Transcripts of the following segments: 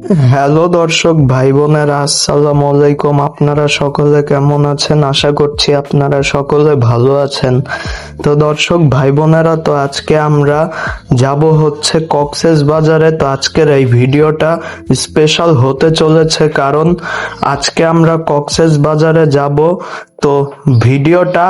Hello দর্শক ভাই বোনেরা, আসসালামু আলাইকুম। আপনারা সকলে কেমন আছেন? আশা করছি আপনারা সকলে ভালো আছেন। তো দর্শক ভাই বোনেরা, তো আজকে আমরা যাব হচ্ছে কক্সেস বাজারে। তো আজকের এই ভিডিওটা স্পেশাল হতে চলেছে, কারণ আজকে আমরা কক্সেস বাজারে যাব। তো ভিডিওটা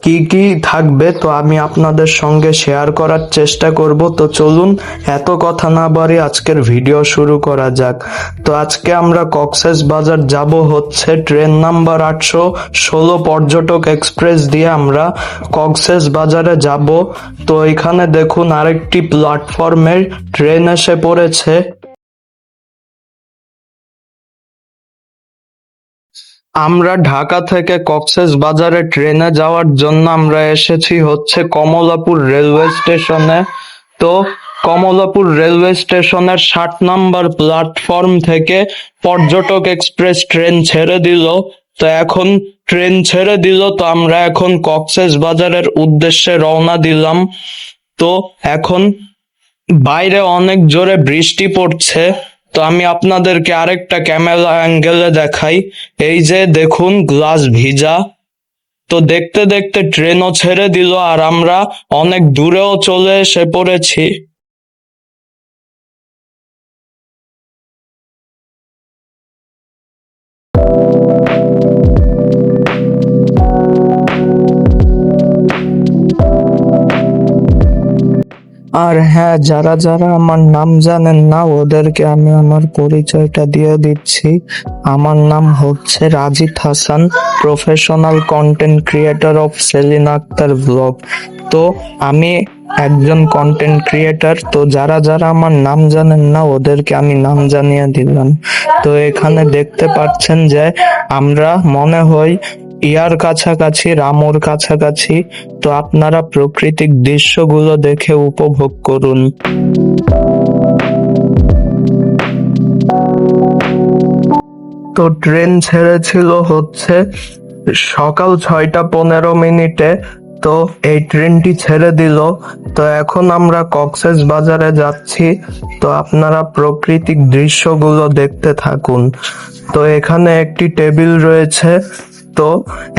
কি কি থাকবে তো আমি আপনাদের সঙ্গে শেয়ার করার চেষ্টা করব। তো চলুন এত কথা না বাড়িয়ে আজকের ভিডিও শুরু করা যাক। তো আজকে আমরা কক্সেস বাজার যাব হচ্ছে ট্রেন নাম্বার 816 পর্যটক এক্সপ্রেস দিয়ে আমরা কক্সেস বাজারে যাব। তো এখানে দেখুন আরেকটি প্ল্যাটফর্মের ট্রেন এসে পড়েছে। আমরা ঢাকা থেকে কক্সেস বাজারে ট্রেনে যাওয়ার জন্য আমরা এসেছি হচ্ছে কমলাপুর রেলওয়ে স্টেশনে। তো কমলাপুর রেলওয়ে স্টেশনের 60 নম্বর প্ল্যাটফর্ম থেকে পর্যটক এক্সপ্রেস ট্রেন ছেড়ে দিল। তো এখন ট্রেন ছেড়ে দিল, তো আমরা এখন কক্সেস বাজারের উদ্দেশ্যে রওনা দিলাম। তো এখন বাইরে অনেক জোরে বৃষ্টি পড়ছে। তো আমি আপনাদেরকে আরেকটা ক্যামেরা অ্যাঙ্গেলে দেখাই। এই যে দেখুন গ্লাস ভিজা। তো দেখতে দেখতে ট্রেনও ছেড়ে দিল আর আমরা অনেক দূরেও চলে এসে পড়েছি। আর হ্যাঁ, যারা যারা আমার নাম জানেন না ওদেরকে আমি আমার পরিচয়টা দিয়ে দিচ্ছি। আমার নাম হচ্ছে Rajit Hasan, professional content creator of Selina Akter blog. তো আমি একজন কন্টেন্ট ক্রিয়েটর। তো যারা যারা আমার নাম জানেন না ওদেরকে আমি নাম জানিয়ে দিলাম। তো এখানে দেখতে পাচ্ছেন যে আমরা মনে হয় ইয়ার কাছাকাছি, রামুর কাছাকাছি। তো আপনারা প্রাকৃতিক দৃশ্যগুলো দেখে উপভোগ করুন। তো ট্রেন ছেড়েছিল হচ্ছে সকাল 6টা 15 মিনিটে। তো এই ট্রেনটি ছেড়ে দিল। তো এখন আমরা কক্সেস বাজারে যাচ্ছি। তো আপনারা প্রাকৃতিক দৃশ্যগুলো দেখতে থাকুন। তো এখানে একটি টেবিল রয়েছে। তো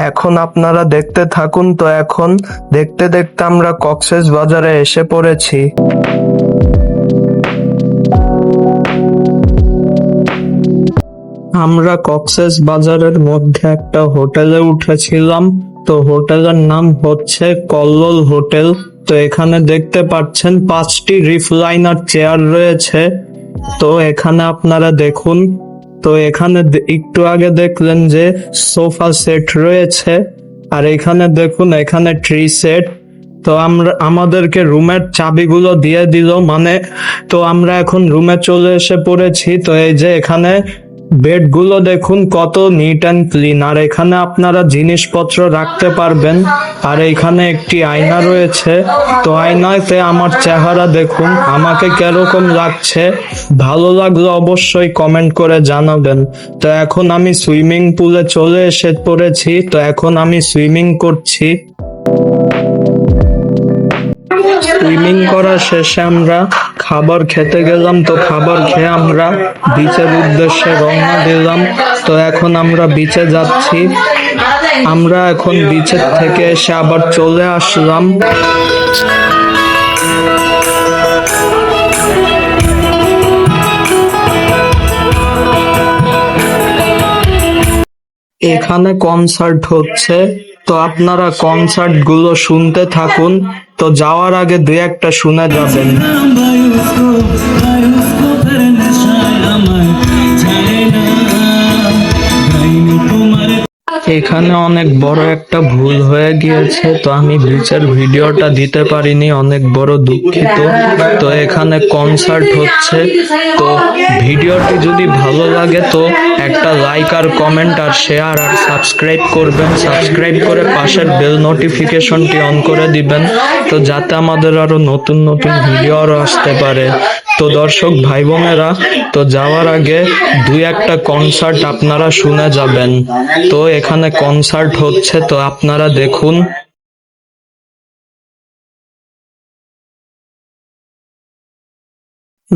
এখন আপনারা দেখতে থাকুন। তো এখন দেখতে দেখতে আমরা কক্সেস বাজারে এসে পড়েছি। আমরা কক্সেস বাজারের মধ্যে একটা হোটেলে উঠেছিলাম। তো হোটেলের নাম হচ্ছে কল্লোল হোটেল। তো এখানে দেখতে পাচ্ছেন 5টি রিফ্লাইনার চেয়ার রয়েছে। তো এখানে আপনারা দেখুন। তো এখানে একটু আগে দেখলেন যে সোফা সেট রয়েছে। আর এখানে দেখুন, এখানে ট্রি সেট। তো আমরা আমাদেরকে রুমের চাবিগুলো দিয়ে দিল, মানে তো আমরা এখন রুমে চলে এসে পড়েছি। তো এই যে এখানে বেড গুলো দেখুন কত নিট অ্যান্ড ক্লিন, আর এখানে আপনারা জিনিসপত্র রাখতে পারবেন। আর এখানে একটি আয়না রয়েছে। তো আয়নাতে আমার চেহারা দেখুন, আমাকে কিরকম লাগছে। ভালো লাগলে অবশ্যই কমেন্ট করে জানাবেন। তো এখন আমি সুইমিং পুলে চলে এসে পড়েছি। তো এখন আমি সুইমিং করছি। সুইমিং করা শেষে আমরা খাবার খেতে গেলাম। তো খাবার খেয়ে আমরা বিচের উদ্দেশ্যে রওনা দিলাম। তো এখন আমরা বিচে যাচ্ছি। আমরা এখন বিচের থেকে এসে আবার চলে আসলাম। এখানে কনসার্ট হচ্ছে। তো আপনারা কনসার্ট গুলো শুনতে থাকুন। তো যাওয়ার আগে দুই একটা শুনে যাবেন। এখানে অনেক বড় একটা ভুল হয়ে গিয়েছে। তো আমি বিচের ভিডিওটা দিতে পারিনি, অনেক বড় দুঃখিত। তো এখানে কনসার্ট হচ্ছে। তো ভিডিওটি যদি ভালো লাগে তো একটা লাইক আর কমেন্ট আর শেয়ার আর সাবস্ক্রাইব করবেন। সাবস্ক্রাইব করে পাশের বেল নোটিফিকেশনটি অন করে দিবেন, তো যাতে আমাদের আরো নতুন নতুন ভিডিও আরো আসতে পারে। তো দর্শক ভাই বোনেরা, তো যাওয়ার আগে দুই একটা কনসার্ট আপনারা শুনে যাবেন। তো এখানে কনসার্ট হচ্ছে, তো আপনারা দেখুন।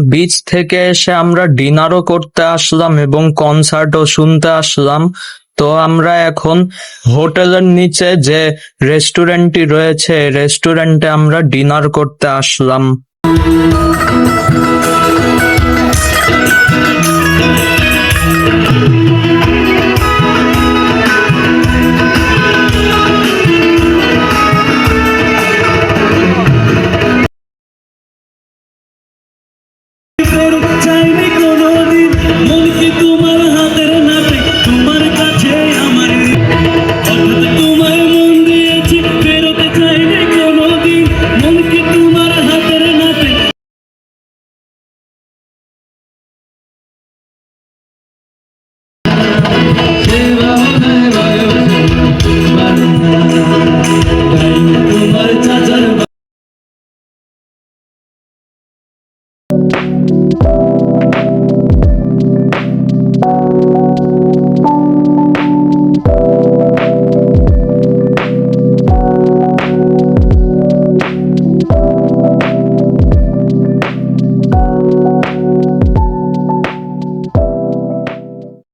বিচ থেকে এসে আমরা ডিনারও করতে আসলাম এবং কনসার্টও শুনতে আসলাম। তো আমরা এখন হোটেলের নিচে যে রেস্টুরেন্টটি রয়েছে রেস্টুরেন্টে আমরা ডিনার করতে আসলাম।